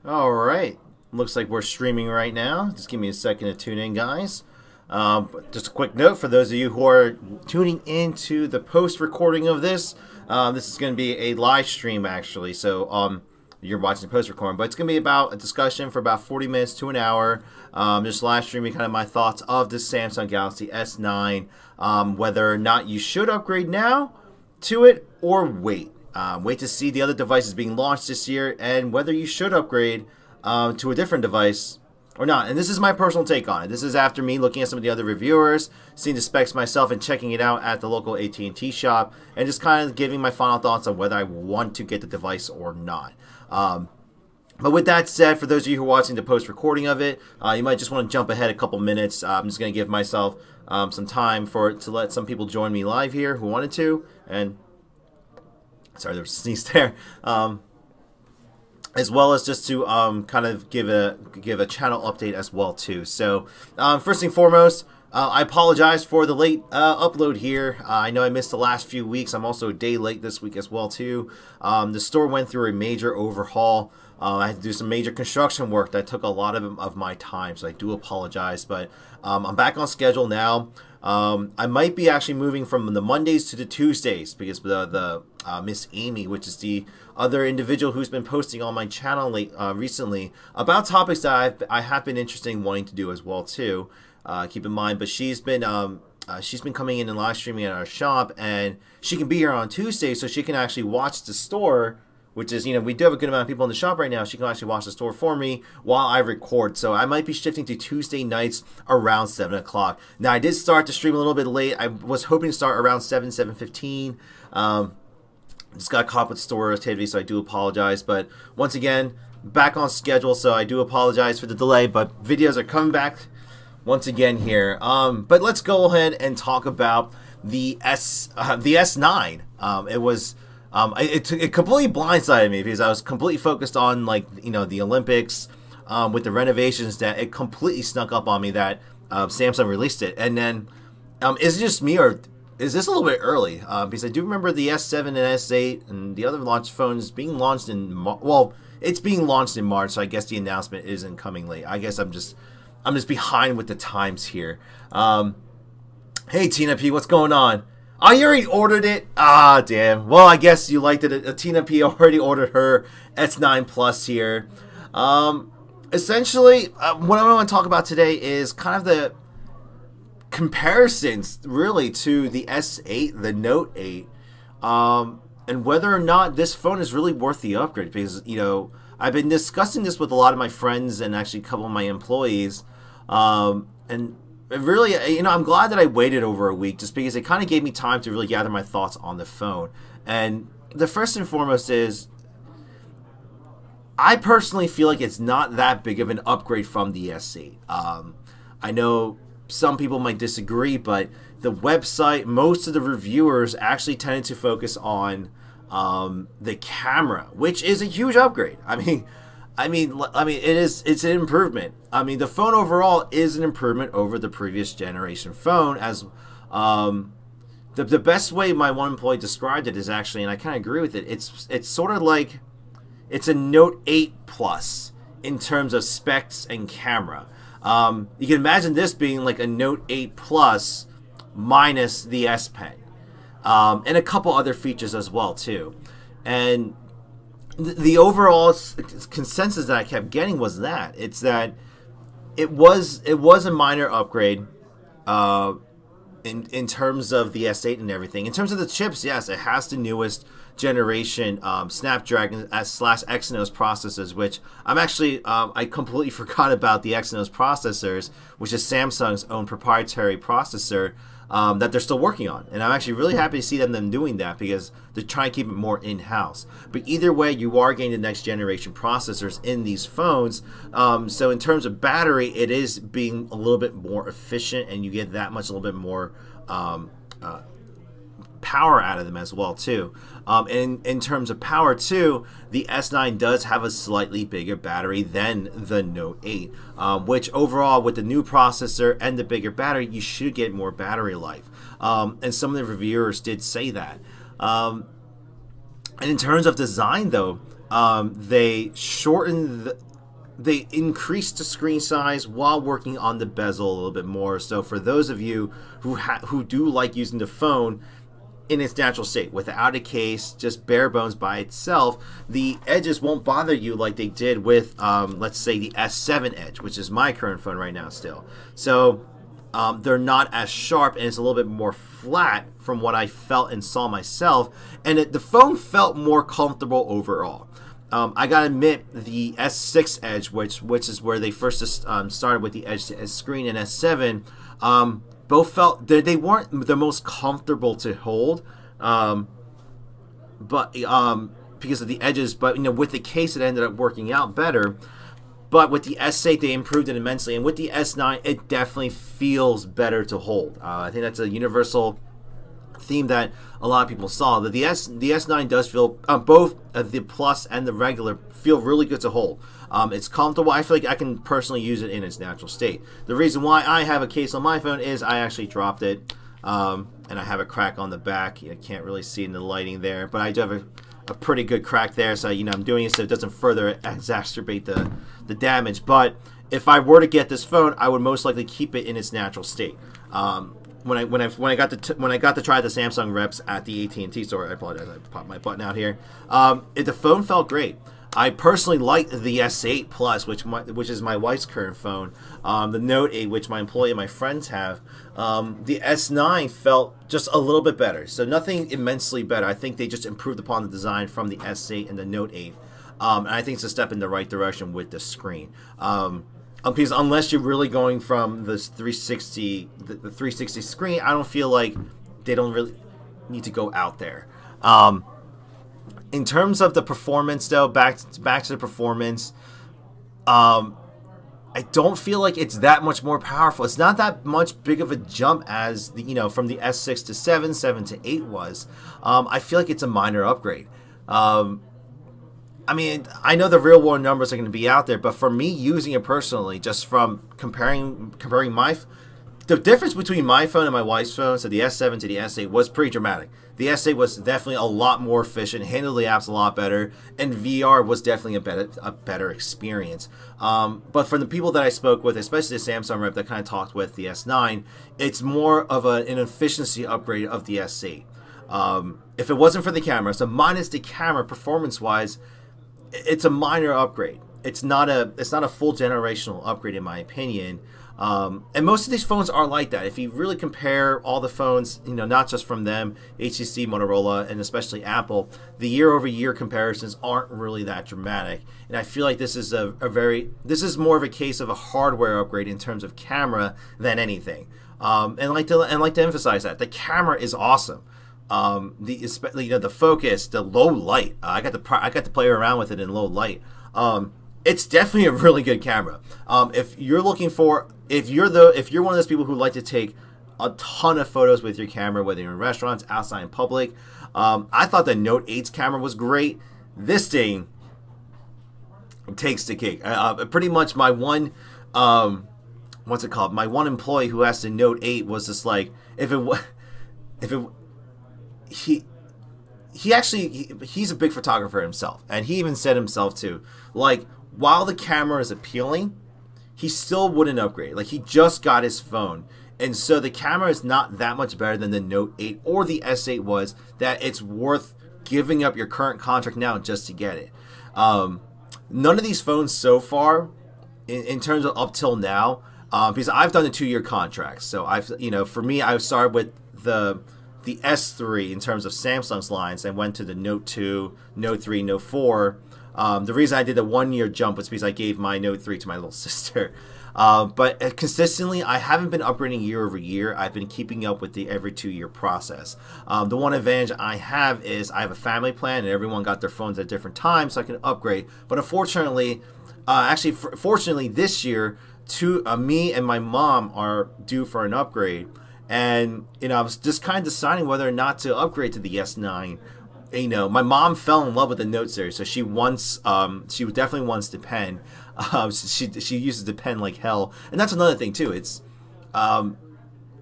All right. Looks like we're streaming right now. Just give me a second to tune in, guys. Just a quick note for those of you who are tuning into the post recording of this. This is going to be a live stream, actually. So you're watching the post recording, but it's going to be about a discussion for about 40 minutes to an hour. Just live streaming kind of my thoughts of the Samsung Galaxy S9, whether or not you should upgrade now to it or wait. Wait to see the other devices being launched this year and whether you should upgrade to a different device or not. And this is my personal take on it. This is after me looking at some of the other reviewers, seeing the specs myself, and checking it out at the local AT&T shop, and just kind of giving my final thoughts on whether I want to get the device or not. But with that said, for those of you who are watching the post-recording of it, you might just want to jump ahead a couple minutes. I'm just going to give myself some time to let some people join me live here who wanted to. And sorry, there was a sneeze there. As well as just to kind of give a channel update as well too. So first and foremost, I apologize for the late upload here. I know I missed the last few weeks. I'm also a day late this week as well too. The store went through a major overhaul. I had to do some major construction work that took a lot of my time, so I do apologize. But I'm back on schedule now. I might be actually moving from the Mondays to the Tuesdays because the Miss Amy, which is the other individual who's been posting on my channel recently about topics that I have been interested in wanting to do as well too. Keep in mind, but she's been coming in and live streaming at our shop, and she can be here on Tuesday, so she can actually watch the store. Which is, we do have a good amount of people in the shop right now. She can actually watch the store for me while I record. So I might be shifting to Tuesday nights around 7 o'clock. Now, I did start the stream a little bit late. I was hoping to start around 7:15. Just got caught with store activity, so I do apologize. But once again, back on schedule, so I do apologize for the delay. But videos are coming back once again here. But let's go ahead and talk about the S9. It completely blindsided me because I was completely focused on the Olympics with the renovations, that it completely snuck up on me that Samsung released it. And then is it just me, or is this a little bit early? Because I do remember the S7 and S8 and the other launch phones being launched in it's being launched in March, so I guess the announcement isn't coming late. I guess I'm just behind with the times here. Hey Tina P, what's going on? Oh, you already ordered it? Ah, damn. Well, I guess you liked it. Tina P already ordered her S9 Plus here. Essentially, what I want to talk about today is kind of the comparisons, really, to the S8, the Note 8, and whether or not this phone is really worth the upgrade. Because, I've been discussing this with a lot of my friends and actually a couple of my employees, and really, I'm glad that I waited over a week, just because it kind of gave me time to really gather my thoughts on the phone. And the first and foremost is, I personally feel like it's not that big of an upgrade from the S8. I know some people might disagree, but the website, most of the reviewers actually tended to focus on the camera, which is a huge upgrade. It's an improvement. The phone overall is an improvement over the previous generation phone. As the best way my one employee described it is actually, and I kind of agree with it, it's sort of like it's a Note 8 Plus in terms of specs and camera. You can imagine this being like a Note 8 Plus minus the S Pen, and a couple other features as well too. And the overall consensus that I kept getting was that it was a minor upgrade in terms of the S8 and everything. In terms of the chips, yes, it has the newest generation Snapdragon / Exynos processors, which I'm actually I completely forgot about the Exynos processors, which is Samsung's own proprietary processor that they're still working on. And I'm actually really happy to see them doing that, because they're trying to keep it more in-house. But either way, you are getting the next generation processors in these phones. So in terms of battery, it is being a little bit more efficient, and you get that much a little bit more power out of them as well too. And in terms of power too, the S9 does have a slightly bigger battery than the Note 8, which overall, with the new processor and the bigger battery, you should get more battery life. And some of the reviewers did say that. And in terms of design though, they shortened they increased the screen size while working on the bezel a little bit more. So for those of you who do like using the phone in its natural state, without a case, just bare bones by itself, the edges won't bother you like they did with, let's say, the S7 Edge, which is my current phone right now still. So they're not as sharp, and it's a little bit more flat from what I felt and saw myself, and the phone felt more comfortable overall. I gotta admit, the S6 Edge, which is where they first started with the Edge to Edge screen, and S7, both felt they weren't the most comfortable to hold, but because of the edges. But with the case, it ended up working out better. But with the S8, they improved it immensely, and with the S9, it definitely feels better to hold. I think that's a universal theme that a lot of people saw. That the S9 does feel both the Plus and the regular feel really good to hold. It's comfortable. I feel like I can personally use it in its natural state. The reason why I have a case on my phone is I actually dropped it, and I have a crack on the back. You can't really see in the lighting there, but I do have a pretty good crack there. So I'm doing it so it doesn't further exacerbate the damage. But if I were to get this phone, I would most likely keep it in its natural state. When I got to try the Samsung reps at the AT&T store, I apologize, I popped my button out here. The phone felt great. I personally like the S8 Plus, which is my wife's current phone. The Note 8, which my employee and my friends have. The S9 felt just a little bit better. So nothing immensely better. I think they just improved upon the design from the S8 and the Note 8. And I think it's a step in the right direction with the screen. Because unless you're really going from this 360, the 360 screen, I don't feel like they don't really need to go out there. In terms of the performance, though, back to the performance, I don't feel like it's that much more powerful. It's not that much big of a jump as from the S6 to 7, 7 to 8 was. I feel like it's a minor upgrade. I mean, I know the real world numbers are going to be out there, but for me using it personally, just from comparing the difference between my phone and my wife's phone, so the S7 to the S8, was pretty dramatic. The S8 was definitely a lot more efficient, handled the apps a lot better, and VR was definitely a better experience. But for the people that I spoke with, especially the Samsung rep that kind of talked with the S9, it's more of an efficiency upgrade of the S8. If it wasn't for the camera, so minus the camera, performance-wise, it's a minor upgrade. It's not a full generational upgrade in my opinion. And most of these phones are like that. If you really compare all the phones, not just from them, HTC, Motorola, and especially Apple, the year-over-year comparisons aren't really that dramatic. And I feel like this is this is more of a case of a hardware upgrade in terms of camera than anything. And I like to emphasize that the camera is awesome. The focus, the low light. I got to play around with it in low light. It's definitely a really good camera. If you're one of those people who like to take a ton of photos with your camera, whether you're in restaurants, outside in public, I thought the Note 8's camera was great. This thing takes the cake. Pretty much my one, what's it called? My one employee who has the Note 8 was just like, he's a big photographer himself, and he even said himself too, like, while the camera is appealing, he still wouldn't upgrade. Like, he just got his phone, and so the camera is not that much better than the Note 8 or the S8 was, that it's worth giving up your current contract now just to get it. None of these phones so far, in terms of up till now, because I've done a 2-year contract, so for me, I started with the S3 in terms of Samsung's lines, and went to the Note 2, Note 3, Note 4. The reason I did the 1-year jump was because I gave my Note 3 to my little sister. But consistently, I haven't been upgrading year over year. I've been keeping up with the every 2-year process. The one advantage I have is I have a family plan, and everyone got their phones at different times, so I can upgrade. But unfortunately, fortunately this year, me and my mom are due for an upgrade. And I was just kind of deciding whether or not to upgrade to the S9. My mom fell in love with the Note series, so she definitely wants the pen. She uses the pen like hell, and that's another thing too. It's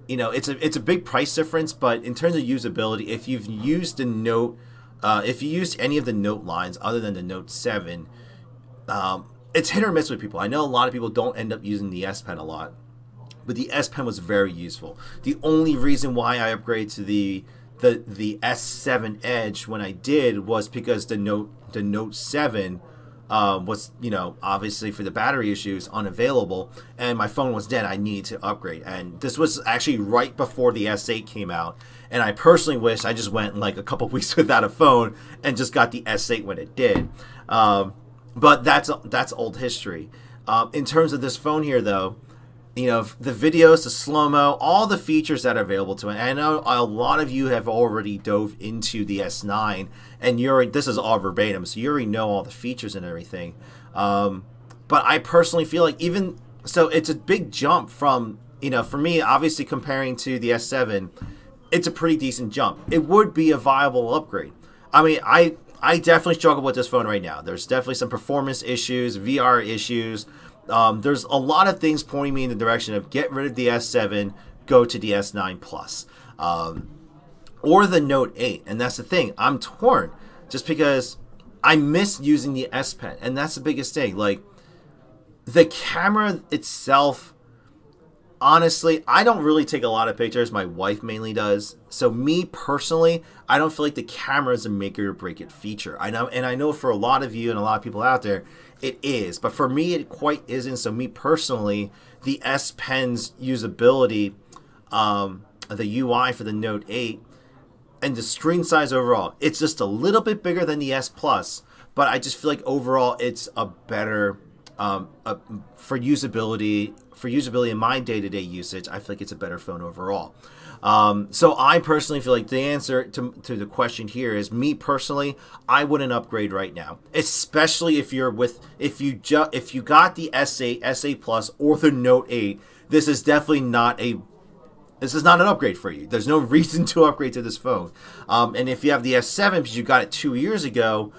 it's a big price difference, but in terms of usability, if you've used the Note, if you used any of the Note lines other than the Note 7, it's hit or miss with people. I know a lot of people don't end up using the S Pen a lot, but the S Pen was very useful. The only reason why I upgraded to the S7 Edge when I did was because the Note 7 was, you know, obviously for the battery issues unavailable, and my phone was dead. I needed to upgrade, and this was actually right before the S8 came out. And I personally wish I just went like a couple weeks without a phone and just got the S8 when it did. But that's old history. In terms of this phone here, though, you know, the videos, the slow-mo, all the features that are available to it. And I know a lot of you have already dove into the S9, and this is all verbatim, so you already know all the features and everything. But I personally feel like so it's a big jump from, you know, for me, obviously comparing to the S7, it's a pretty decent jump. It would be a viable upgrade. I mean, I definitely struggle with this phone right now. There's definitely some performance issues, VR issues. There's a lot of things pointing me in the direction of get rid of the S7, go to the S9 Plus, or the Note 8. And that's the thing. I'm torn just because I miss using the S Pen, and that's the biggest thing. Like, the camera itself, honestly, I don't really take a lot of pictures. My wife mainly does. So me personally, I don't feel like the camera is a make it or break it feature. I know for a lot of you and a lot of people out there, it is. But for me, it quite isn't. So me personally, the S Pen's usability, the UI for the Note 8, and the screen size overall, it's just a little bit bigger than the S Plus. But I just feel like overall, it's a better for usability in my day-to-day usage. I feel like it's a better phone overall. So I personally feel like the answer to the question here is, me personally, I wouldn't upgrade right now, especially if you got the S8, S8 Plus, or the Note 8. This is definitely not an upgrade for you. There's no reason to upgrade to this phone. And if you have the S7 because you got it 2 years ago,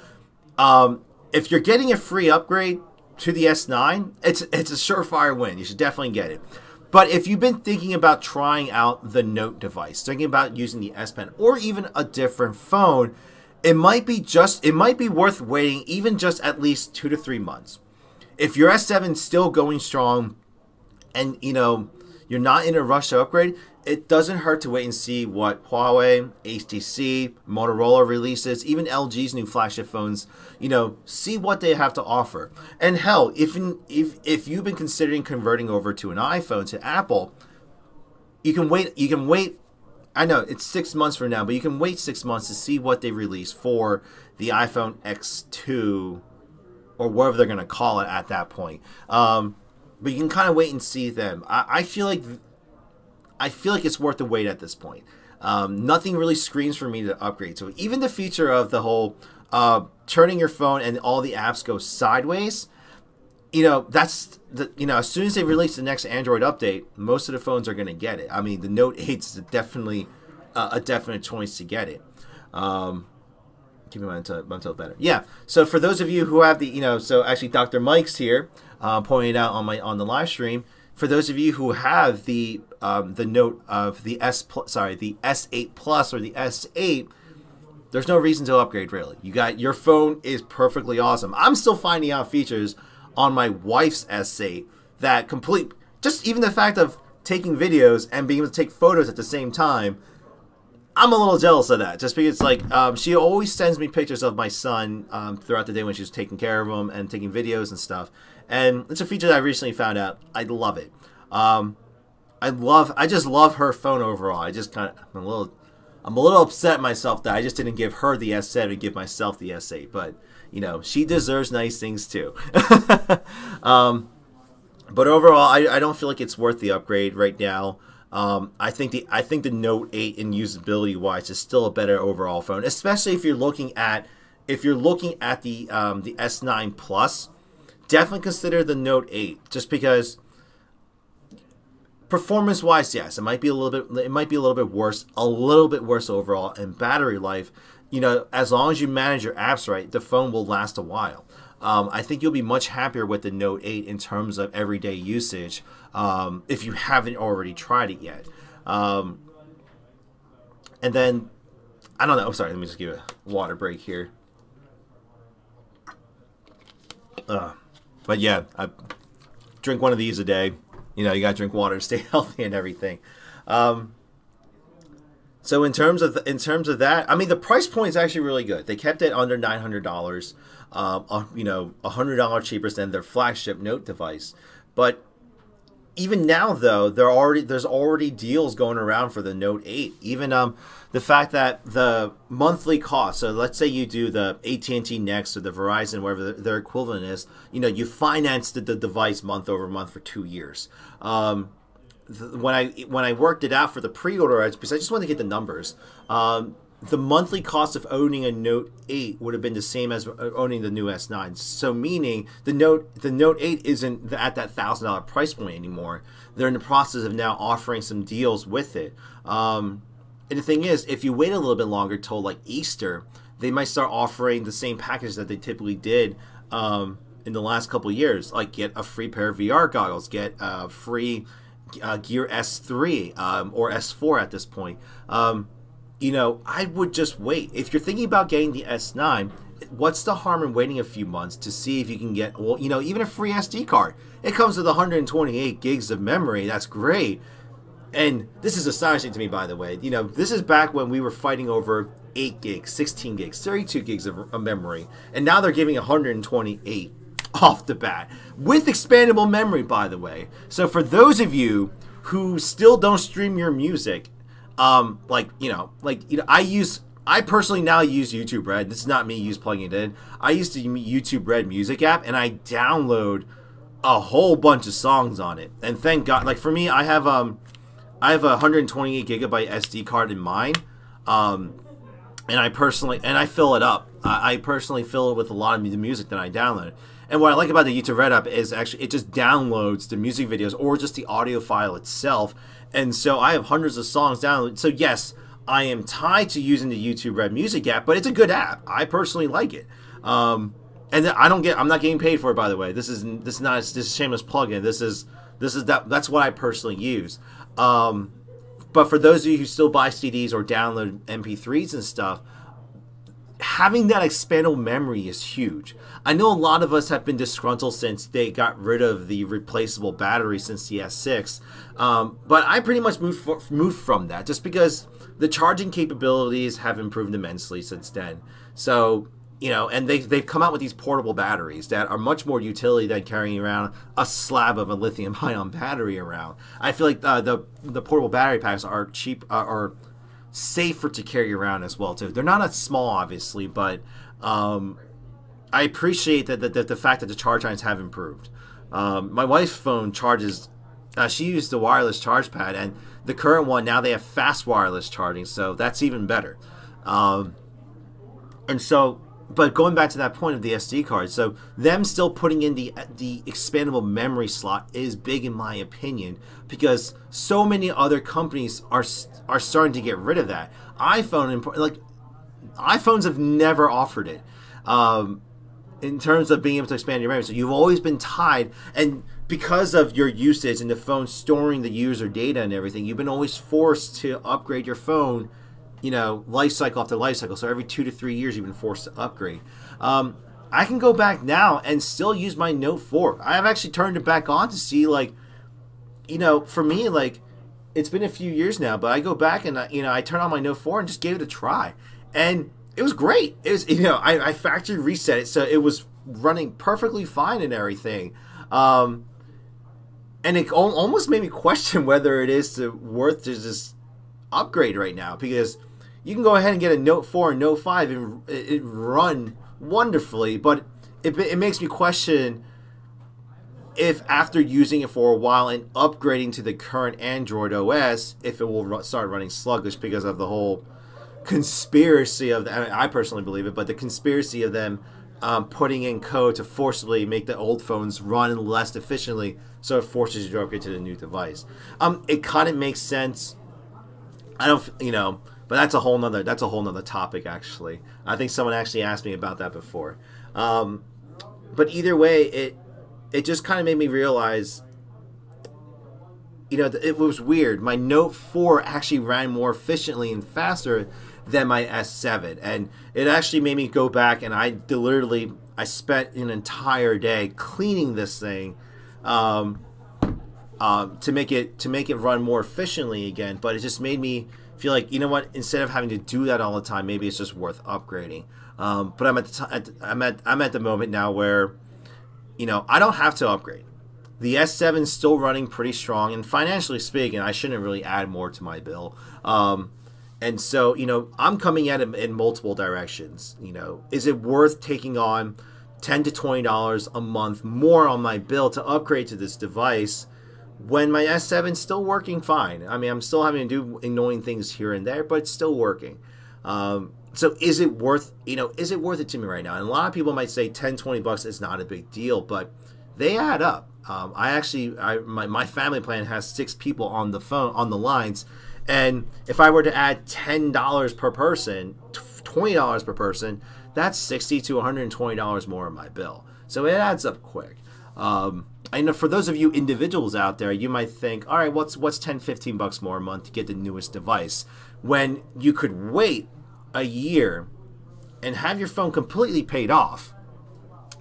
if you're getting a free upgrade to the S9, it's a surefire win. You should definitely get it. But if you've been thinking about trying out the Note device, thinking about using the S Pen or even a different phone, it might be worth waiting even just at least 2 to 3 months. If your S7 is still going strong and, you know, you're not in a rush to upgrade, it doesn't hurt to wait and see what Huawei, HTC, Motorola releases, even LG's new flagship phones, you know, see what they have to offer. And hell, if you've been considering converting over to an iPhone, to Apple, you can wait. I know it's 6 months from now, but you can wait 6 months to see what they release for the iPhone X2 or whatever they're going to call it at that point. But you can kind of wait and see them. I feel like it's worth the wait at this point. Nothing really screams for me to upgrade. So even the feature of the whole turning your phone and all the apps go sideways, you know, as soon as they release the next Android update, most of the phones are going to get it. I mean, the Note 8 is definitely a definite choice to get it. Keep in mind until better. Yeah. So for those of you who have the, you know, so actually Dr. Mike's here pointed out on the live stream. For those of you who have the Note of the the S8 Plus or the S8, there's no reason to upgrade really. Your phone is perfectly awesome. I'm still finding out features on my wife's S8 that just even the fact of taking videos and being able to take photos at the same time. I'm a little jealous of that, just because like she always sends me pictures of my son throughout the day when she's taking care of him and taking videos and stuff. And it's a feature that I recently found out. I love it. I just love her phone overall. I'm a little upset myself that I just didn't give her the S7 and give myself the S8. But you know, she deserves nice things too. But overall, I don't feel like it's worth the upgrade right now. I think the Note 8 in usability wise is still a better overall phone, especially if you're looking at the S9 Plus. Definitely consider the Note 8, just because performance wise, yes, it might be a little bit worse overall, and battery life, you know, as long as you manage your apps right, the phone will last a while. I think you'll be much happier with the Note 8 in terms of everyday usage if you haven't already tried it yet. And then, I don't know. Sorry, let me just give a water break here. But yeah, I drink one of these a day. You know, you gotta drink water to stay healthy and everything. So in terms of that, I mean, the price point is actually really good. They kept it under $900. You know, $100 cheaper than their flagship Note device. But even now, though, there's already deals going around for the Note 8. Even the fact that the monthly cost. So let's say you do the AT&T Next or the Verizon, whatever their equivalent is. You know, you finance the device month over month for 2 years. When I worked it out for the pre-order, because I just wanted to get the numbers. The monthly cost of owning a Note 8 would have been the same as owning the new S9. So meaning the Note 8 isn't at that $1,000 price point anymore. They're in the process of now offering some deals with it. And the thing is, if you wait a little bit longer till like Easter, they might start offering the same package that they typically did in the last couple of years. Like get a free pair of VR goggles, get a free Gear S3 or S4 at this point. You know, I would just wait. If you're thinking about getting the S9, what's the harm in waiting a few months to see if you can get, well, you know, even a free SD card? It comes with 128 gigs of memory. That's great. And this is astonishing to me, by the way. You know, this is back when we were fighting over 8 gigs, 16 gigs, 32 gigs of memory. And now they're giving 128 off the bat with expandable memory, by the way. So for those of you who still don't stream your music, I personally now use YouTube Red. This is not me plugging it in. I used to use YouTube Red music app, and I download a whole bunch of songs on it. And thank God, like for me, I have a 128 gigabyte SD card in mine, and I fill it up. I personally fill it with a lot of the music that I download. And what I like about the YouTube Red app is actually it just downloads the music videos or just the audio file itself. And so I have hundreds of songs downloaded. So yes, I am tied to using the YouTube Red music app, but it's a good app. I personally like it. And I'm not getting paid for it, by the way. This is not a shameless plug-in. That's what I personally use. But for those of you who still buy CDs or download MP3s and stuff, having that expandable memory is huge. I know a lot of us have been disgruntled since they got rid of the replaceable battery since the S6, but I pretty much moved from that just because the charging capabilities have improved immensely since then. So, you know, and they've come out with these portable batteries that are much more utility than carrying around a slab of a lithium-ion battery around. I feel like the portable battery packs are cheap, or safer to carry around as well too. They're not as small, obviously, but I appreciate that the fact that the charge times have improved. My wife's phone charges. She used the wireless charge pad, and the current one now they have fast wireless charging, so that's even better. And so, but going back to that point of the SD card, so them still putting in the expandable memory slot is big in my opinion, because so many other companies are starting to get rid of that. iPhones have never offered it in terms of being able to expand your memory. So you've always been tied, and because of your usage and the phone storing the user data and everything, you've been always forced to upgrade your phone, you know, life cycle after life cycle. So every 2 to 3 years you've been forced to upgrade. I can go back now and still use my Note 4. I have actually turned it back on to see, like, you know, for me, like, it's been a few years now, but I go back and, you know, I turn on my Note 4 and just gave it a try. And it was great. It was, you know, I factory reset it, so it was running perfectly fine and everything. And it almost made me question whether it is worth to just upgrade right now, because you can go ahead and get a Note 4 and Note 5 and it run wonderfully, but it makes me question if after using it for a while and upgrading to the current Android OS, if it will start running sluggish because of the whole conspiracy of I personally believe it, but the conspiracy of them putting in code to forcibly make the old phones run less efficiently, so it forces you to upgrade to the new device. It kind of makes sense. I don't, you know, but that's a whole nother topic, actually. I think someone actually asked me about that before. But either way, it just kind of made me realize, you know, it was weird. My Note 4 actually ran more efficiently and faster than my S7. And it actually made me go back, and I spent an entire day cleaning this thing to make it run more efficiently again. But it just made me feel like, you know what, instead of having to do that all the time, maybe it's just worth upgrading. But I'm at the moment now where, you know, I don't have to upgrade. The S7 is still running pretty strong, and financially speaking, I shouldn't really add more to my bill. And so, you know, I'm coming at it in multiple directions. You know, is it worth taking on $10 to $20 a month more on my bill to upgrade to this device when my S7 is still working fine? I mean, I'm still having to do annoying things here and there, but it's still working. So is it worth, you know, is it worth it to me right now? And a lot of people might say 10, 20 bucks is not a big deal, but they add up. My family plan has 6 people on the phone, on the lines. And if I were to add $10 per person, $20 per person, that's $60 to $120 more in my bill. So it adds up quick. I know for those of you individuals out there, you might think, all right, what's 10, 15 bucks more a month to get the newest device, when you could wait a year and have your phone completely paid off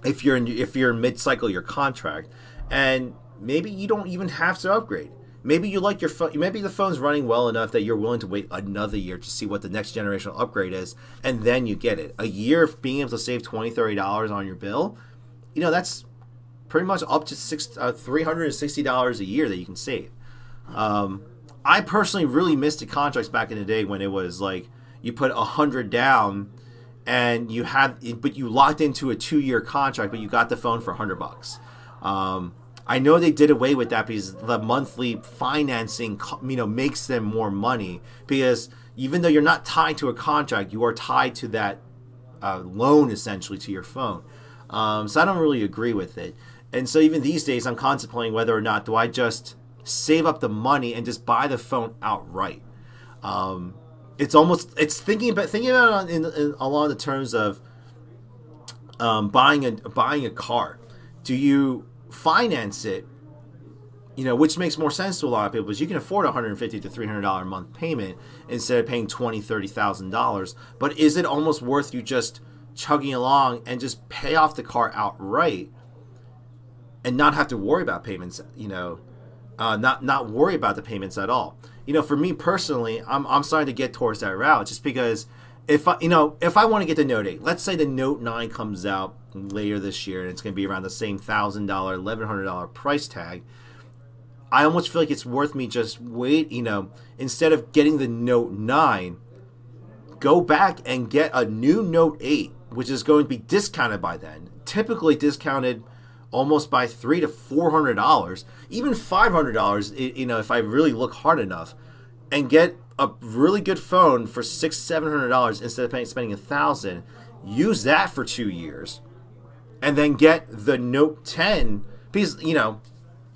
if you're in mid-cycle your contract, and maybe you don't even have to upgrade. Maybe you like your phone. Maybe the phone's running well enough that you're willing to wait another year to see what the next generational upgrade is, and then you get it. A year of being able to save $20, $30 on your bill, you know, that's pretty much up to $360 a year that you can save. I personally really missed the contracts back in the day when it was like you put $100 down and but you locked into a 2-year contract, but you got the phone for $100. I know they did away with that because the monthly financing, you know, makes them more money, because even though you're not tied to a contract, you are tied to that loan essentially to your phone. So I don't really agree with it. And so even these days, I'm contemplating whether or not do I just save up the money and just buy the phone outright. It's thinking about it along the terms of buying a car. Do you finance it, you know, which makes more sense to a lot of people, because you can afford $150 to $300 a month payment instead of paying $20,000, $30,000. But is it almost worth you just chugging along and just pay off the car outright and not have to worry about payments? You know, not worry about the payments at all. You know, for me personally, I'm starting to get towards that route, just because if I want to get the Note 8, let's say the Note 9 comes out later this year and it's going to be around the same $1,000, $1,100 price tag, I almost feel like it's worth me just wait, you know, instead of getting the Note 9, go back and get a new Note 8, which is going to be discounted by then, typically discounted almost by $300 to $400, even $500, you know, if I really look hard enough, and get a really good phone for $600, $700 instead of spending $1,000. Use that for 2 years, and then get the Note 10. Because, you know,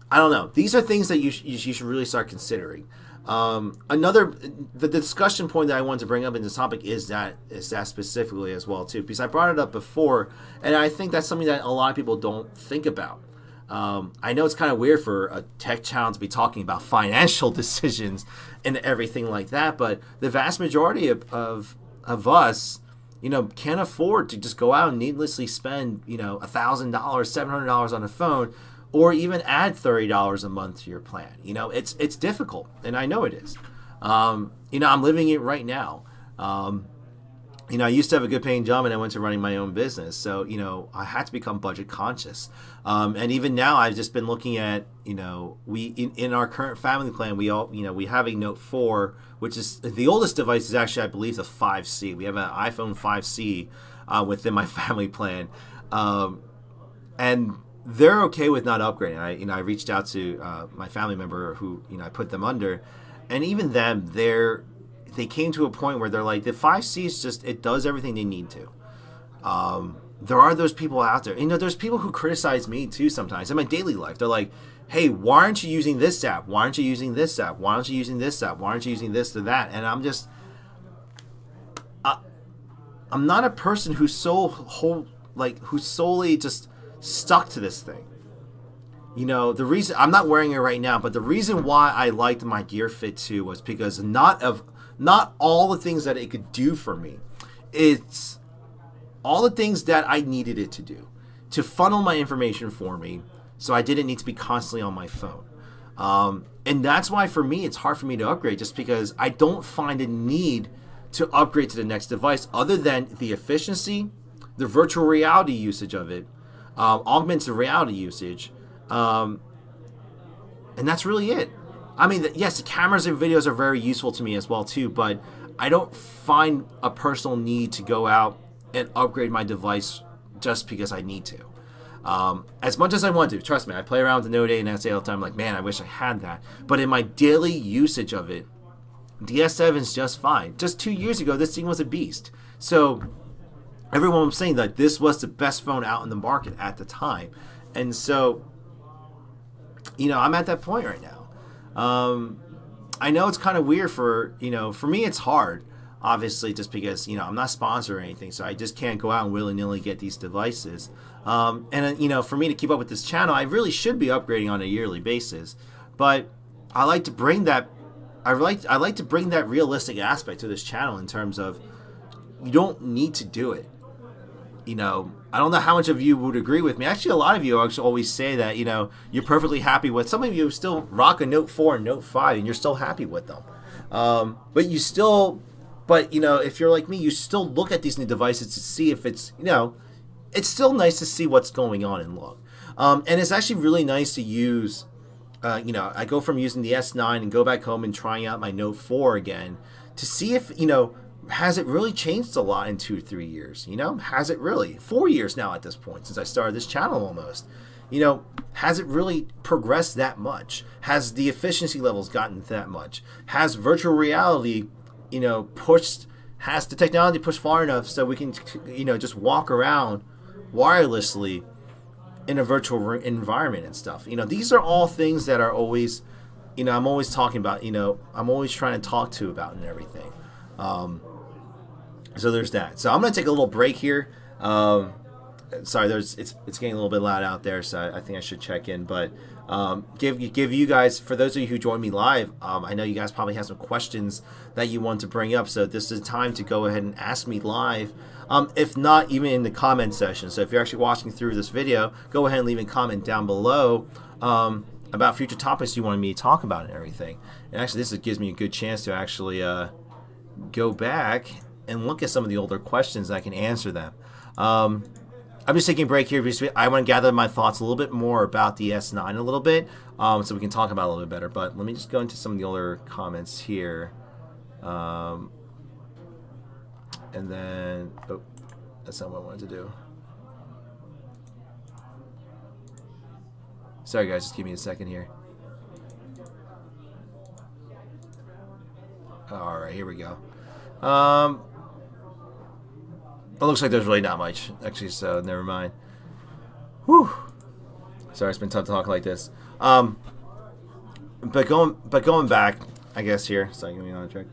I don't know. These are things that you should really start considering. The discussion point that I wanted to bring up in this topic is that specifically as well too, because I brought it up before, and I think that's something that a lot of people don't think about. I know it's kind of weird for a tech channel to be talking about financial decisions and everything like that, but the vast majority of us, you know, can't afford to just go out and needlessly spend, you know, $1,000, $700 on a phone, or even add $30 a month to your plan. You know, it's difficult, and I know it is. You know, I'm living it right now. You know, I used to have a good paying job, and I went to running my own business. So, you know, I had to become budget conscious. And even now, I've just been looking at, you know, in our current family plan, we have a Note 4, which is the oldest device is actually, I believe, the 5C. We have an iPhone 5C within my family plan. And they're okay with not upgrading. I reached out to my family member who, you know, I put them under, and even them, they came to a point where they're like, the 5C is just, it does everything they need to. There are those people out there. You know, there's people who criticize me too sometimes in my daily life. They're like, hey, why aren't you using this app? Why aren't you using this app? Why aren't you using this app? Why aren't you using this or that? And I'm just, I'm not a person who's who's solely just stuck to this thing. You know, the reason I'm not wearing it right now, but the reason why I liked my Gear Fit 2 was because not not all the things that it could do for me. It's all the things that I needed it to do, to funnel my information for me, so I didn't need to be constantly on my phone. And that's why for me it's hard for me to upgrade, just because I don't find a need to upgrade to the next device other than the efficiency, the virtual reality usage of it, augmented reality usage, and that's really it. I mean, yes, the cameras and videos are very useful to me as well too, but I don't find a personal need to go out and upgrade my device just because I need to. As much as I want to, trust me, I play around with the Note 8 and I say all the time, like, man, I wish I had that. But in my daily usage of it, the S7 is just fine. Just 2 years ago, this thing was a beast. So everyone was saying that this was the best phone out in the market at the time. And so, you know, I'm at that point right now. I know it's kind of weird for, you know, for me it's hard, obviously, just because, you know, I'm not sponsored or anything, so I just can't go out and willy-nilly get these devices. And, you know, for me to keep up with this channel, I really should be upgrading on a yearly basis. But I like to bring that, I like to bring that realistic aspect to this channel in terms of you don't need to do it. You know, I don't know how much of you would agree with me. Actually, a lot of you actually always say that, you know, you're perfectly happy with. Some of you still rock a Note 4 and Note 5, and you're still happy with them. But you still, you know, if you're like me, you still look at these new devices to see if it's, you know, it's still nice to see what's going on and look. And it's actually really nice to use, you know, I go from using the S9 and go back home and trying out my Note 4 again to see if, you know, has it really changed a lot in 2 or 3 years? You know, has it really? 4 years now at this point since I started this channel almost. You know, has it really progressed that much? Has the efficiency levels gotten that much? Has virtual reality, you know, pushed, has the technology pushed far enough so we can, you know, just walk around wirelessly in a virtual environment and stuff? You know, these are all things that are always, you know, I'm always talking about, you know, I'm always trying to talk to about and everything. So there's that. So I'm going to take a little break here. Sorry, it's getting a little bit loud out there, so I think I should check in. But give you guys, for those of you who joined me live, I know you guys probably have some questions that you want to bring up. So this is the time to go ahead and ask me live, if not even in the comment section. So if you're actually watching through this video, go ahead and leave a comment down below about future topics you want me to talk about and everything. And actually, this gives me a good chance to actually go back and look at some of the older questions and I can answer them. I'm just taking a break here because I want to gather my thoughts a little bit more about the S9 a little bit, so we can talk about it a little bit better. But let me just go into some of the older comments here. And then, oh, that's not what I wanted to do. Sorry guys, just give me a second here. Alright, here we go. It looks like there's really not much, actually, so never mind. Whew. Sorry, it's been tough to talk like this. But going back, I guess here. Sorry, give me another trick.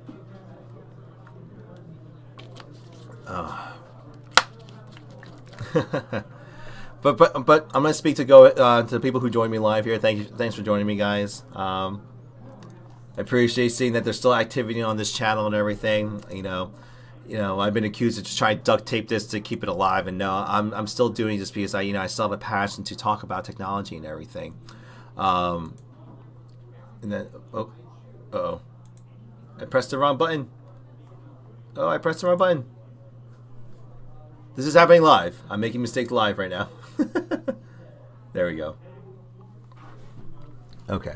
But I'm gonna speak to the people who joined me live here. Thanks for joining me, guys. I appreciate seeing that there's still activity on this channel and everything. You know, I've been accused of just trying to duct tape this to keep it alive, and no, I'm still doing this because I still have a passion to talk about technology and everything. And then, uh-oh, I pressed the wrong button. Oh, I pressed the wrong button. This is happening live. I'm making mistakes live right now. There we go. Okay.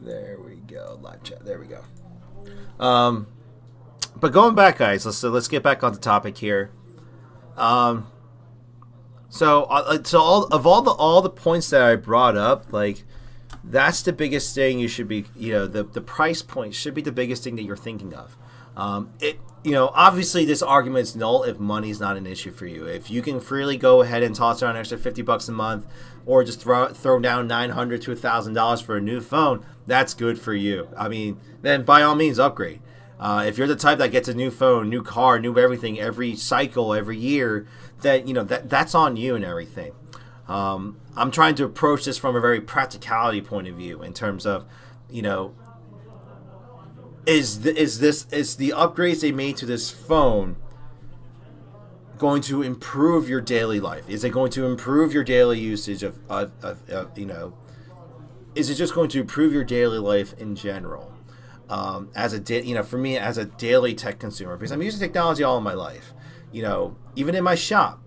There we go. Live chat. There we go. But going back, guys, let's get back on the topic here. So all the points that I brought up, like, that's the biggest thing you should be, the price point should be the biggest thing that you're thinking of. Obviously this argument's null if money's not an issue for you. If you can freely go ahead and toss around an extra $50 a month, or just throw down $900 to $1,000 for a new phone, that's good for you. I mean, then by all means upgrade. If you're the type that gets a new phone, new car, new everything every cycle, every year, that's on you and everything. I'm trying to approach this from a very practicality point of view in terms of, you know, is the upgrades they made to this phone going to improve your daily life? Is it going to improve your daily usage of you know, is it just going to improve your daily life in general? As a you know, for me as a daily tech consumer, because I'm using technology all of my life, you know, even in my shop,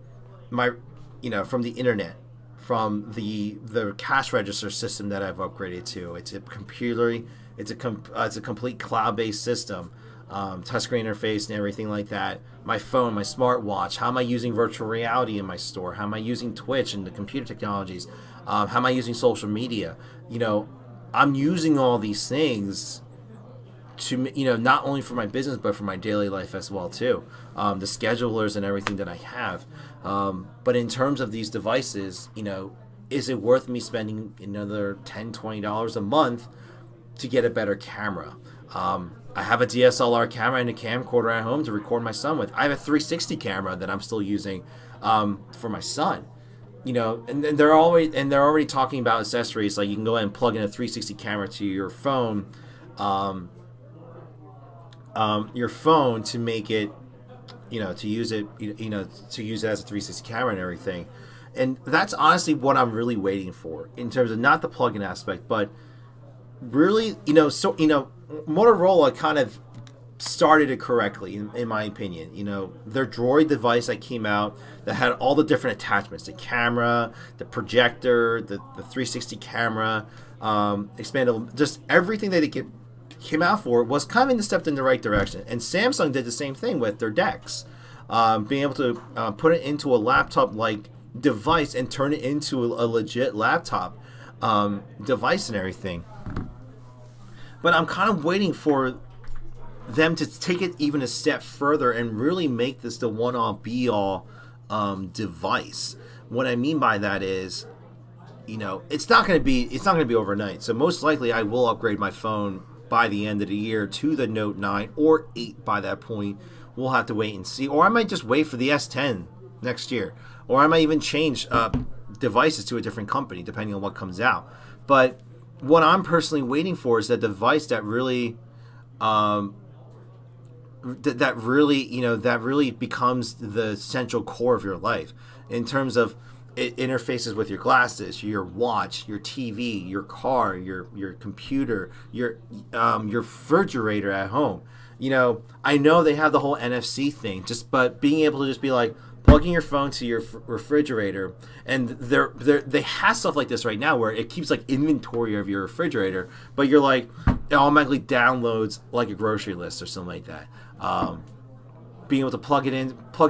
you know, from the internet, from the cash register system that I've upgraded to. It's a computer, it's a complete cloud-based system, touchscreen interface and everything like that. My phone, my smartwatch. How am I using virtual reality in my store? How am I using Twitch and the computer technologies? How am I using social media? You know, I'm using all these things to, you know, not only for my business but for my daily life as well too. The schedulers and everything that I have. But in terms of these devices, you know, is it worth me spending another $10, $20 a month to get a better camera? I have a DSLR camera and a camcorder at home to record my son with. I have a 360 camera that I'm still using for my son. You know, and they're already talking about accessories, like you can go ahead and plug in a 360 camera to your phone, to make it, you know, to use it, you know, to use it as a 360 camera and everything. And that's honestly what I'm really waiting for in terms of not the plug-in aspect, but really, you know, so, you know, Motorola kind of started it correctly in my opinion. You know, their Droid device that came out that had all the different attachments, the camera, the projector, the 360 camera, expandable, just everything that it came out for was kind of a step in the right direction. And Samsung did the same thing with their DeX, being able to put it into a laptop-like device and turn it into a legit laptop device and everything. But I'm kind of waiting for them to take it even a step further and really make this the one-all be-all device. What I mean by that is, you know, it's not going to be overnight. So most likely I will upgrade my phone by the end of the year to the Note 9 or 8 by that point. We'll have to wait and see. Or I might just wait for the S10 next year. Or I might even change devices to a different company depending on what comes out. But what I'm personally waiting for is that device that really that really becomes the central core of your life in terms of it interfaces with your glasses, your watch, your TV, your car, your computer, your refrigerator at home. You know, I know they have the whole NFC thing, but being able to just be like plugging your phone to your refrigerator, and they have stuff like this right now where it keeps like inventory of your refrigerator, but you're like it automatically downloads like a grocery list or something like that. Being able to plug it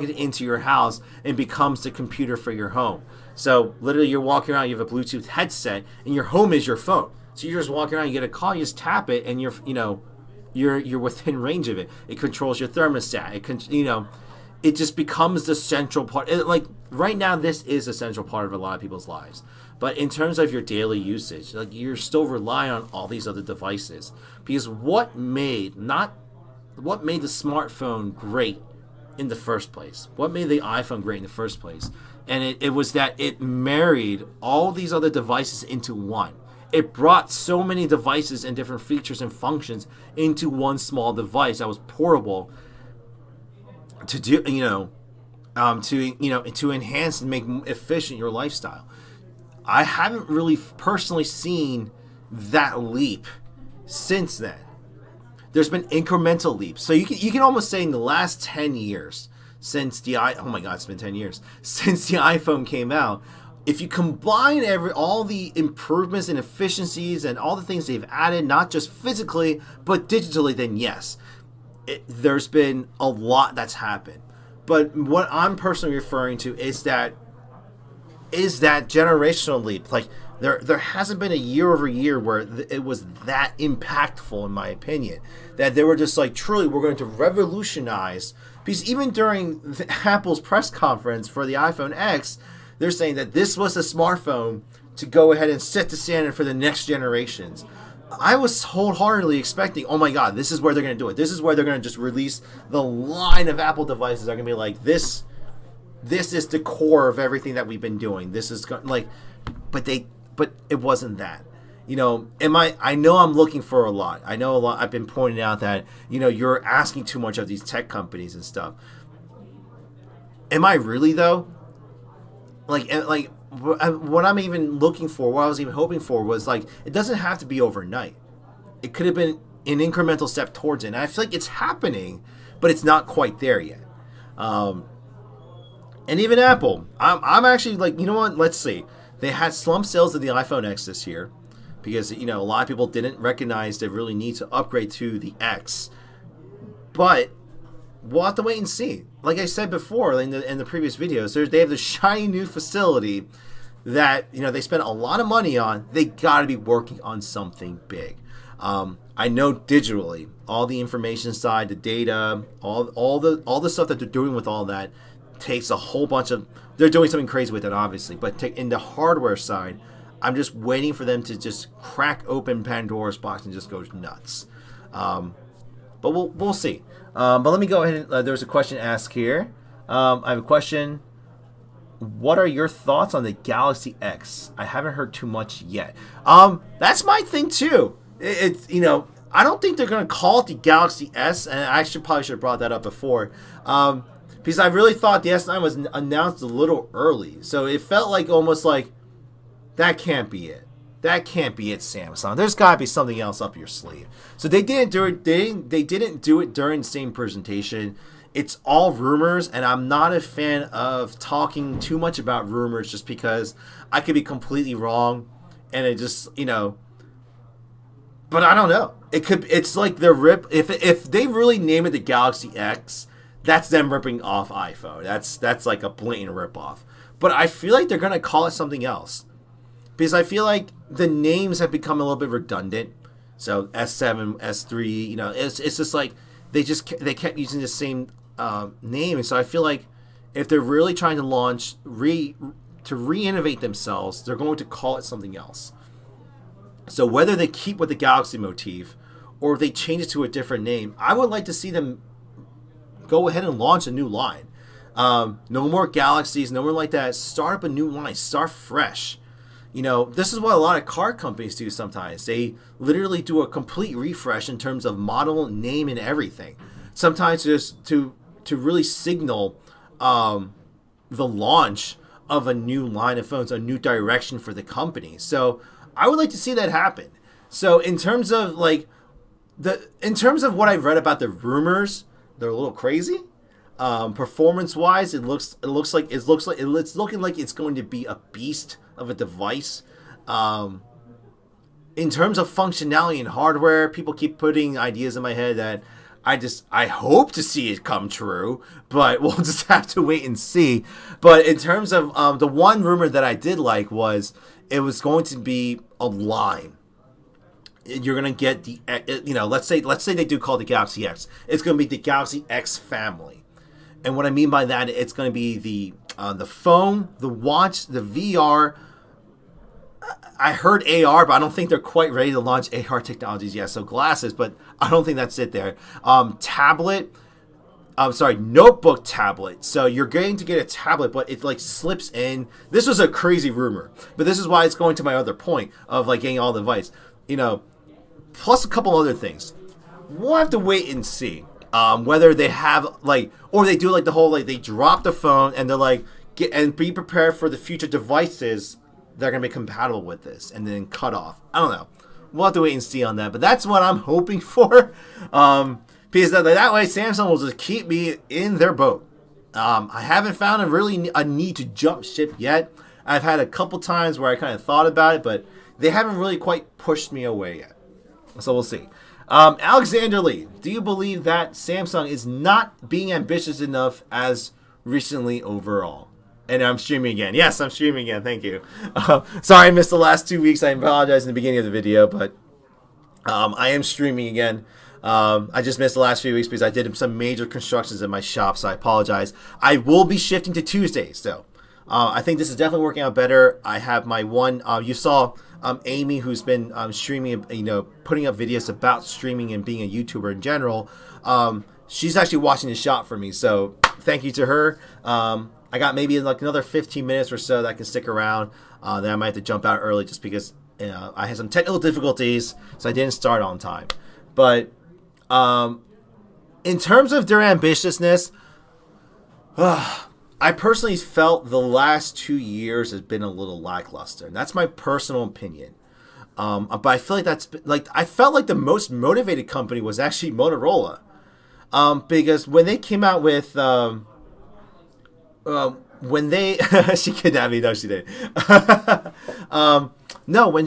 into your house and becomes the computer for your home. So literally you're walking around, you have a Bluetooth headset and your home is your phone. So you're just walking around, you get a call, you just tap it and you're within range of it. It controls your thermostat. It just becomes the central part. Like right now this is a central part of a lot of people's lives. But in terms of your daily usage, like you're still relying on all these other devices. Because what made the smartphone great in the first place? What made the iPhone great in the first place? And it was that it married all these other devices into one. It brought so many devices and different features and functions into one small device that was portable to do, to enhance and make efficient your lifestyle. I haven't really personally seen that leap since then. There's been incremental leaps. So you can almost say in the last 10 years since it's been 10 years since the iPhone came out, if you combine all the improvements and efficiencies and all the things they've added, not just physically but digitally, then yes, there's been a lot that's happened. But what I'm personally referring to is that generational leap. Like there hasn't been a year over year where it was that impactful, in my opinion, that they were just like, truly, we're going to revolutionize. Because even during Apple's press conference for the iPhone X, they're saying that this was a smartphone to go ahead and set the standard for the next generations. I was wholeheartedly expecting, oh my God, this is where they're going to do it. This is where they're going to just release the line of Apple devices that are going to be like this. this is the core of everything that we've been doing. This is like, but it wasn't that. You know, I know I'm looking for a lot. I know a lot. I've been pointing out that, you know, you're asking too much of these tech companies and stuff. Am I really though? Like what I'm even looking for, what I was even hoping for was like, it doesn't have to be overnight. It could have been an incremental step towards it. And I feel like it's happening, but it's not quite there yet. And even Apple, I'm actually like, you know what? Let's see. They had slump sales of the iPhone X this year because, you know, a lot of people didn't recognize they really need to upgrade to the X. But we'll have to wait and see. Like I said before in the previous videos, they have this shiny new facility that, you know, they spent a lot of money on. They got to be working on something big. I know digitally, all the information side, the data, all the stuff that they're doing with all that takes a whole bunch of. They're doing something crazy with it, obviously. But in the hardware side, I'm just waiting for them to just crack open Pandora's box and just go nuts. But we'll see. But let me go ahead and there's a question asked here. I have a question. What are your thoughts on the Galaxy X? I haven't heard too much yet. That's my thing too. It's, you know, I don't think they're gonna call it the Galaxy S, and I probably should have brought that up before. Because I really thought the S9 was announced a little early, so it felt like almost like that can't be it. That can't be it, Samsung. There's got to be something else up your sleeve. So they didn't do it. They didn't do it during the same presentation. It's all rumors, and I'm not a fan of talking too much about rumors just because I could be completely wrong, and it just, you know. But I don't know. It's like the rip. If they really name it the Galaxy X, that's them ripping off iPhone. That's like a blatant rip off. But I feel like they're gonna call it something else. Because I feel like the names have become a little bit redundant. So S7, S3, you know, it's just like they kept using the same name. And so I feel like if they're really trying to launch, to re-innovate themselves, they're going to call it something else. So whether they keep with the Galaxy motif or if they change it to a different name, I would like to see them go ahead and launch a new line. No more Galaxies, no more like that. Start up a new line, start fresh. You know, this is what a lot of car companies do sometimes. They literally do a complete refresh in terms of model, name, and everything. Sometimes just to really signal the launch of a new line of phones, a new direction for the company. So I would like to see that happen. So in terms of like in terms of what I've read about the rumors, they're a little crazy. Performance-wise, it's looking like it's going to be a beast of a device. In terms of functionality and hardware, people keep putting ideas in my head that I hope to see it come true, but we'll just have to wait and see. But in terms of the one rumor that I did like was it was going to be a line. You're gonna get the, you know, let's say they do call it the Galaxy X. It's gonna be the Galaxy X family. And what I mean by that, it's going to be the phone, the watch, the VR. I heard AR, but I don't think they're quite ready to launch AR technologies yet. So glasses, but I don't think that's it there. Tablet. I'm sorry, notebook tablet. So you're going to get a tablet, but it like slips in. This was a crazy rumor, but this is why it's going to my other point of like getting all the device. You know, plus a couple other things. We'll have to wait and see. Whether they have like, or they do like the whole like they drop the phone and they're like be prepared for the future devices that are gonna be compatible with this, and then cut off. I don't know. We'll have to wait and see on that, but that's what I'm hoping for. Because that way Samsung will just keep me in their boat. I haven't found a need to jump ship yet. I've had a couple times where I kind of thought about it, but they haven't really quite pushed me away yet. So we'll see. Alexander Lee, do you believe that Samsung is not being ambitious enough as recently overall? And I'm streaming again. Yes, I'm streaming again. Thank you. Sorry I missed the last 2 weeks. I apologize in the beginning of the video, but I am streaming again. I just missed the last few weeks because I did some major constructions in my shop, so I apologize. I will be shifting to Tuesdays, though. I think this is definitely working out better. I have my one, you saw Amy, who's been streaming, you know, putting up videos about streaming and being a YouTuber in general. She's actually watching the shop for me, so thank you to her. I got maybe like another 15 minutes or so that I can stick around. Then I might have to jump out early just because I had some technical difficulties, so I didn't start on time. But in terms of their ambitiousness, I personally felt the last 2 years has been a little lackluster, and that's my personal opinion. But I feel like I felt like the most motivated company was actually Motorola, because when they came out with when they she kidnapped me. No, she didn't. No, when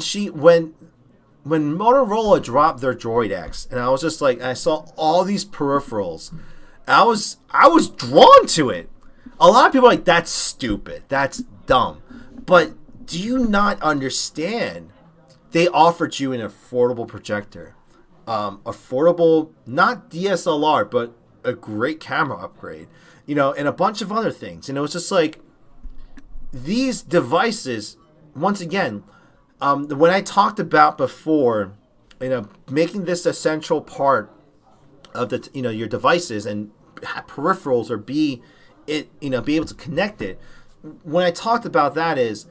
Motorola dropped their Droid X, and I was just like, I saw all these peripherals. I was drawn to it. A lot of people are like, that's stupid, that's dumb. But do you not understand? They offered you an affordable projector, affordable, not DSLR, but a great camera upgrade, and a bunch of other things. And it was just like, these devices, once again, when I talked about before, making this a central part of the, your devices and peripherals, or be able to connect it. When I talked about that is,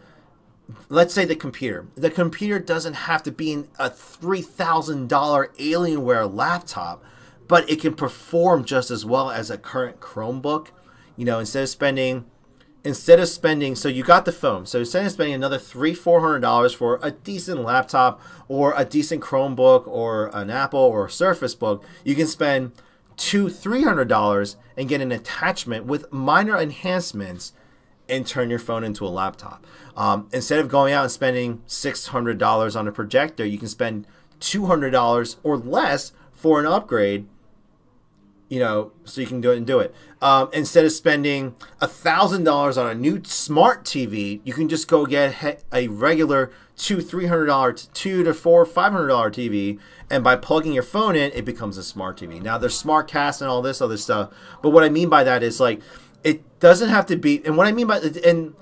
let's say the computer doesn't have to be in a $3,000 Alienware laptop, but it can perform just as well as a current Chromebook. Instead of spending, so you got the phone, so instead of spending another $300-400 for a decent laptop or a decent Chromebook or an Apple or a Surface Book, you can spend $200-300 and get an attachment with minor enhancements and turn your phone into a laptop. Instead of going out and spending $600 on a projector, you can spend $200 or less for an upgrade, so you can do it. Instead of spending $1,000 on a new smart TV, you can just go get a regular $200-300, $200 to $400-500 TV, and by plugging your phone in, it becomes a smart TV. Now there's SmartCast and all this other stuff, but what I mean by that is, like, it doesn't have to be, and what I mean by, and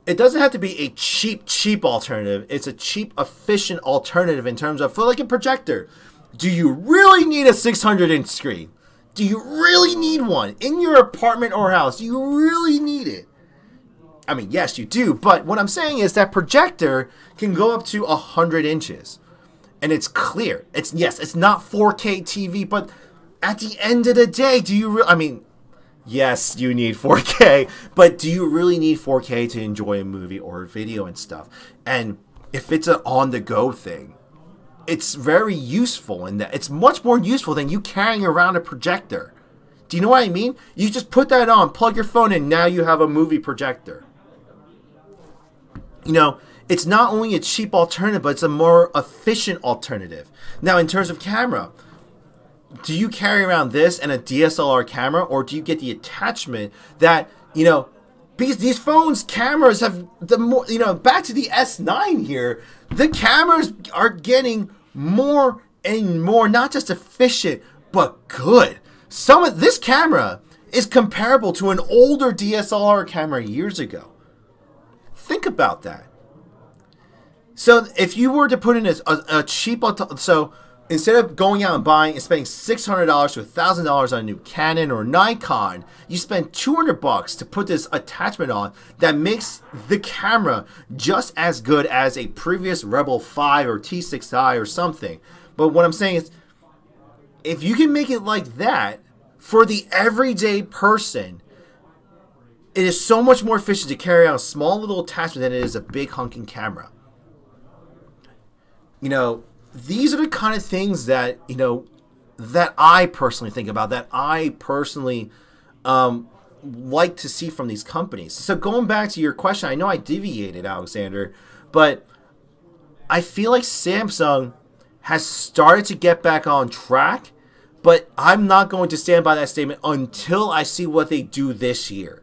it doesn't have to be a cheap alternative. It's a cheap, efficient alternative in terms of, for like a projector. Do you really need a 600-inch screen? Do you really need one in your apartment or house? Do you really need it? I mean, yes, you do. But what I'm saying is that projector can go up to 100 inches. And it's clear. It's not 4K TV. But at the end of the day, do you I mean, yes, you need 4K. But do you really need 4K to enjoy a movie or a video and stuff? And if it's an on-the-go thing, it's very useful in that it's much more useful than you carrying around a projector. Do you know what I mean? You just put that on, plug your phone in, now you have a movie projector. It's not only a cheap alternative, but it's a more efficient alternative. Now, in terms of camera, do you carry around this and a DSLR camera, or do you get the attachment that, because these phones' cameras have the more, back to the S9 here, the cameras are getting more and more, not just efficient, but good. This camera is comparable to an older DSLR camera years ago. Think about that. So if you were to put in a cheap, so instead of going out and buying and spending $600 to $1,000 on a new Canon or Nikon, you spend $200 to put this attachment on that makes the camera just as good as a previous Rebel 5 or T6i or something. But what I'm saying is, if you can make it like that for the everyday person, it is so much more efficient to carry out a small little attachment than it is a big hunking camera. These are the kind of things that, that I personally think about, that I personally like to see from these companies. So going back to your question, I know I deviated, Alexander, but I feel like Samsung has started to get back on track, but I'm not going to stand by that statement until I see what they do this year.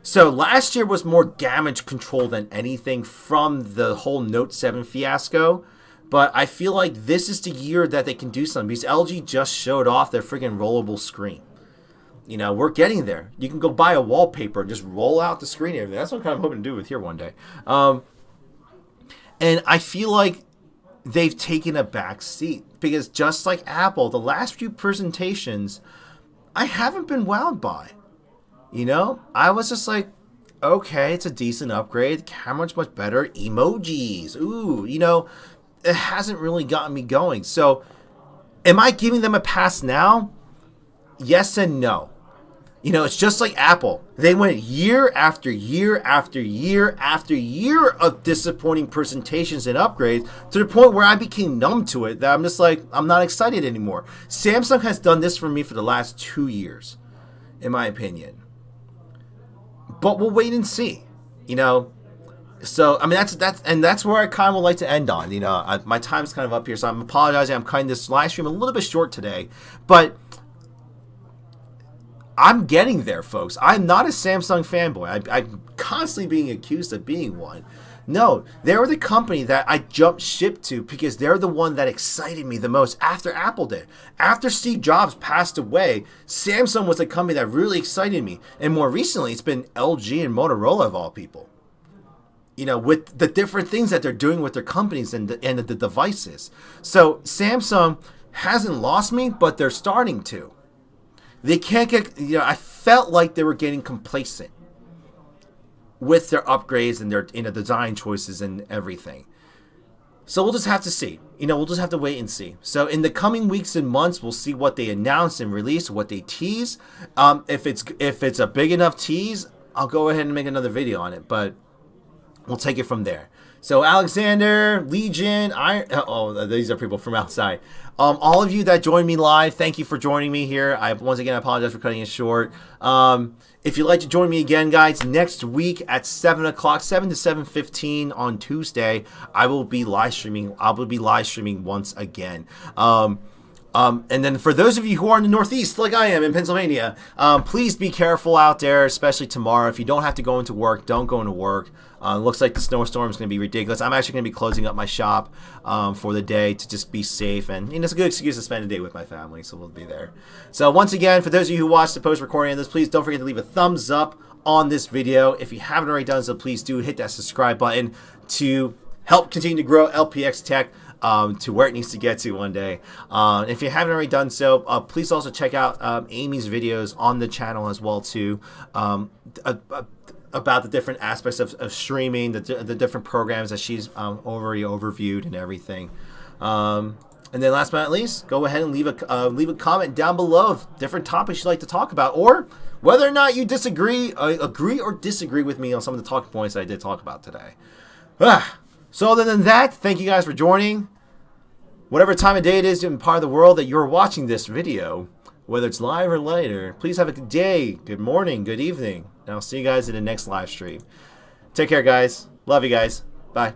So last year was more damage control than anything from the whole Note 7 fiasco. But I feel like this is the year that they can do something, because LG just showed off their freaking rollable screen. We're getting there. You can go buy a wallpaper and just roll out the screen and everything. That's what I'm kind of hoping to do with here one day. And I feel like they've taken a back seat, because just like Apple, the last few presentations, I haven't been wowed by. You know, I was just like, okay, it's a decent upgrade. The camera's much better. Emojis. Ooh, you know, it hasn't really gotten me going. So, am I giving them a pass now? Yes and no. You know, it's just like Apple. They went year after year after year after year of disappointing presentations and upgrades to the point where I became numb to it, that I'm just like, I'm not excited anymore. Samsung has done this for me for the last 2 years, in my opinion. But we'll wait and see, you know. So, I mean, that's where I kind of would like to end on. You know, my time's kind of up here, so I'm apologizing. I'm cutting this live stream a little bit short today, but I'm getting there, folks. I'm not a Samsung fanboy. I'm constantly being accused of being one. No, they were the company that I jumped ship to because they're the one that excited me the most after Apple did. After Steve Jobs passed away, Samsung was the company that really excited me. And more recently, it's been LG and Motorola of all people. You know, with the different things that they're doing with their companies and the devices. So Samsung hasn't lost me, but they're starting to. They can't get, you know, I felt like they were getting complacent with their upgrades and their, you know, design choices and everything. So we'll just have to see. You know, we'll just have to wait and see. So in the coming weeks and months, we'll see what they announce and release, what they tease. If it's a big enough tease, I'll go ahead and make another video on it. But we'll take it from there. So Alexander, Legion, these are people from outside. All of you that joined me live, thank you for joining me here. Once again, I apologize for cutting it short. If you'd like to join me again, guys, next week at 7 o'clock, 7 to 7:15 on Tuesday, I will be live streaming. I will be live streaming once again. And then for those of you who are in the Northeast, like I am in Pennsylvania, please be careful out there, especially tomorrow. If you don't have to go into work, don't go into work. Looks like the snowstorm is going to be ridiculous. I'm actually going to be closing up my shop for the day to just be safe. And you know, it's a good excuse to spend a day with my family, so we'll be there. So once again, for those of you who watched the post-recording of this, please don't forget to leave a thumbs up on this video. If you haven't already done so, please do hit that subscribe button to help continue to grow LPX Tech to where it needs to get to one day. If you haven't already done so, please also check out Amy's videos on the channel as well too, about the different aspects of streaming, the different programs that she's already overviewed and everything. And then last but not least, go ahead and leave a comment down below of different topics you'd like to talk about, or whether or not you agree or disagree with me on some of the talking points that I did talk about today. So other than that, thank you guys for joining. Whatever time of day it is in part of the world that you're watching this video, whether it's live or later, please have a good day, good morning, good evening, and I'll see you guys in the next live stream. Take care, guys. Love you guys. Bye.